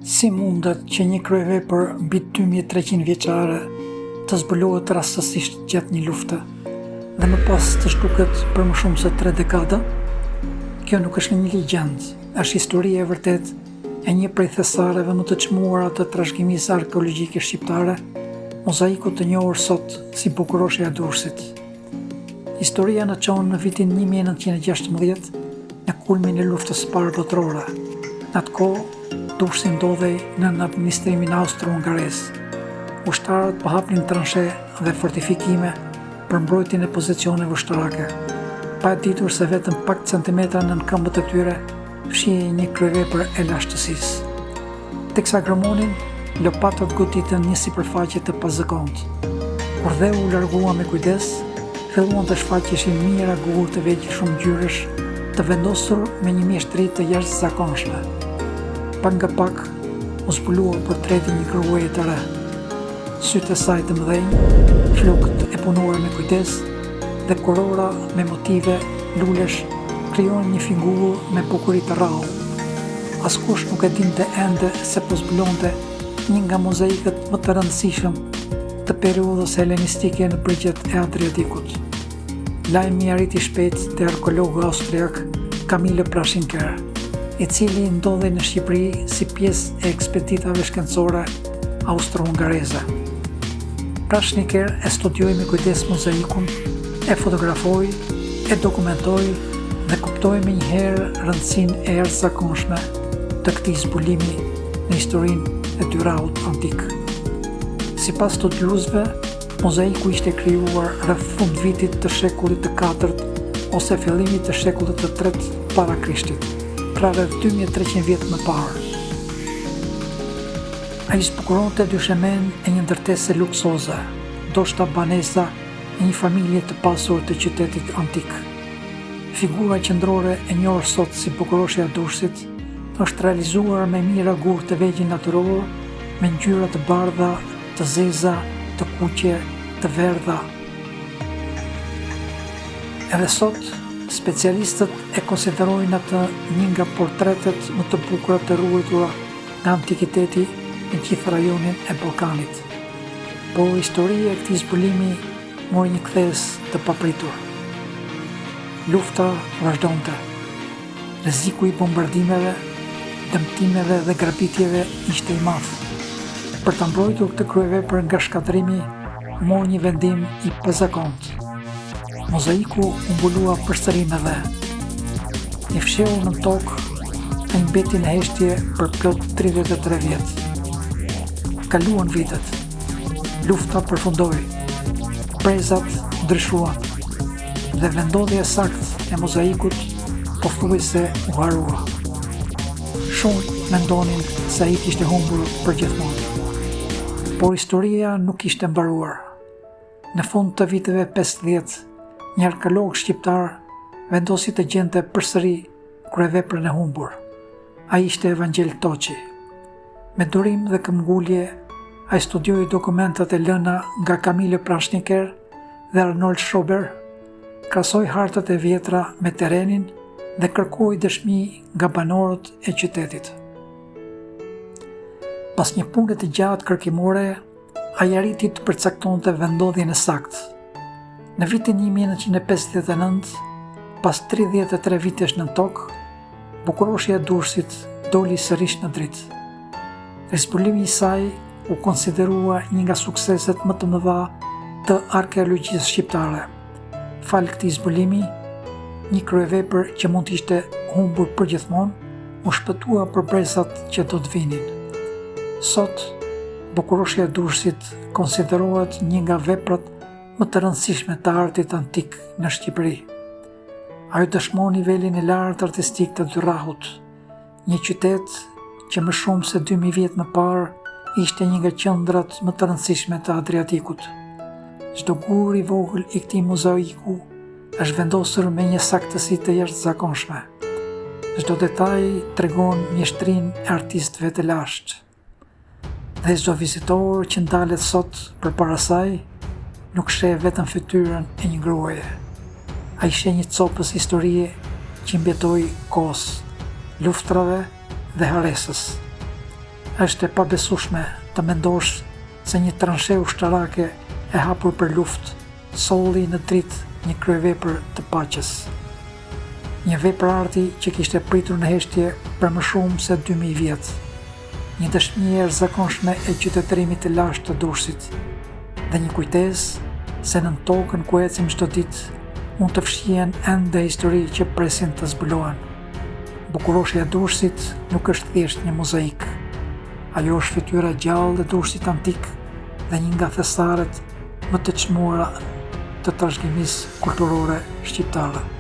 Si mundet që një kryevepër mbi 2300 vjeçare të zbulohet rastësisht gjatë një lufte dhe më pas të shtuket për më shumë se 3 dekada? Kjo nuk është një legjend, është historia e vërtet e një prej thesareve më të çmuara të trashëgimisë arkeologjike shqiptare, mozaiku të njohur sot si Bukuroshja e Durrësit. Historia në çon në vitin 1916, në kulmin e luftës së parë botërore. Në atë kohë, Durrësi ndodhej në administrimin austro-hungarez. Ushtarët po hapnin transhe dhe fortifikime për mbrojtjen e pozicioneve ushtarake, pa e ditur se vetëm pak centimetra nën këmbët e tyre fshihej një kryevepër e lashtësisë. Teksa gromonin, lopatat goditën një sipërfaqe të pazakontë. Kur dheu u largua me kujdes, filluan të shfaqeshin mijëra gurë të vegjël shumë ngjyresh, të vendosur me një mjeshtri të jashtëzakonshme. Pak nga pak, u zbulua portreti një gruaje të re. Sytë e saj të mëdhenj, flokët e punuar me kujdes dhe korora me motive lulesh krijon një figurë me bukuri të rrallë. Askush nuk e dinte ende se po zbulonte një nga mozaikët më të rëndësishëm të periudhës helenistike në brigjet e Adriatikut. Lajmi arriti shpejt te arkeologu austriak Camille Praschinker, i cili ndodhej në Shqipëri si pjesë e ekspeditave shkencore austro-hungareze. Praschinker e studioi me kujdes mozaikun, e fotografoi, e dokumentoi dhe kuptoi menjëherë rëndësinë e jashtëzakonshme të këtij zbulimi në historinë e Durrësit antik. Sipas studiuesve, mozaiku ishte krijuar rreth fundvitit të shekullit të 4 ose fillimit të shekullit të 3 para Krishtit, pra rreth 2300 vjet më parë. Ai zbukuronte dyshemen e një ndërtese luksoze, ndoshta banesa e një familje të pasur të qytetit antik. Figura qendrore e njohur sot si Bukuroshja e Durrësit është realizuar me mijëra gurë të vegjël natyror, me ngjyra të bardha, të zeza, të kuqe, të verdha. Edhe sot, specialistët e konsiderojnë atë një nga portretet më të bukura të ruajtura nga antikiteti në gjithë rajonin e Ballkanit. Por historia e këtij zbulimi mori një kthes të papritur. Lufta vazhdonte. Rreziku i bombardimeve, dëmtimeve dhe grabitjeve ishte i madh. Për ta mbrojtur këtë kryevepër nga shkatërrimi, mori një vendim i pazakontë. Mozaiku u mbulua përsëri me dhe. I fsheu në tokë e mbeti në heshtje për plot 33 vjet. Kaluan vitet. Lufta përfundoi. Prezat ndryshuan dhe vendodhja saktë e mozaikut pothuajse u harua. Shumë mendonin se ai kishte humbur përgjithmonë. Por historia nuk ishte mbaruar. Në fund të viteve 50, një arkeolog shqiptar vendosi të gjente përsëri kryeveprën e humbur. Ai ishte Evangel Toçi. Me durim dhe këmbgulje, ai studioi dokumentat e lëna nga Camille Praschinker dhe Arnold Schober, krahasoi hartat e vjetra me terrenin dhe kërkoi dëshmi nga banorët e qytetit. Pas një pune të gjatë kërkimore, ai arriti të përcaktonte vendodhjen e saktë. Në vitin 1959, pas 33 vitesh në tokë, Bukuroshja e Durrësit doli sërish në dritë. Zbulimi i saj u konsiderua një nga sukseset më të mëdha të arkeologjisë shqiptare. Fal këtij zbulimi, një kryevepër që mund të ishte humbur përgjithmonë, u shpëtua për brezat që do të vinin. Sot, Bukuroshja e Durrësit konsiderohet një nga veprat më të rëndësishme të artit antik në Shqipëri. Ajo dëshmon nivelin e lartë artistik të Durrësit, një qytet që më shumë se 2000 vjet më parë ishte një nga qendrat më të rëndësishme të Adriatikut. Çdo gur i vogël i këtij mozaiku është vendosur me një saktësi të jashtëzakonshme. Çdo detaj tregon mjeshtrinë e artistëve të lashtë. Dhe çdo vizitor që ndalet sot përpara saj nuk sheh vetëm fytyrën e një gruaje. Ai sheh një copës historie që mbjetoi kohës, luftrave dhe haresës. Është e pabesueshme të mendosh se një transhe ushtarake e hapur për luftë solli në dritë një kryevepër të paqes. Një vepër arti që kishte pritur në heshtje për më shumë se 2000 vjet. Një dëshmi e jashtëzakonshme e qytetërimit të lashtë të Durrësit dhe një kujtesë se në tokën ku ecim çdo ditë mund të fshihen ende histori që presin të zbulohen. Bukuroshja e Durrësit nuk është thjesht një mozaik. Ajo është fytyra gjallë e Durrësit antik dhe një nga thesaret më të çmuara të trashëgimisë kulturore shqiptare.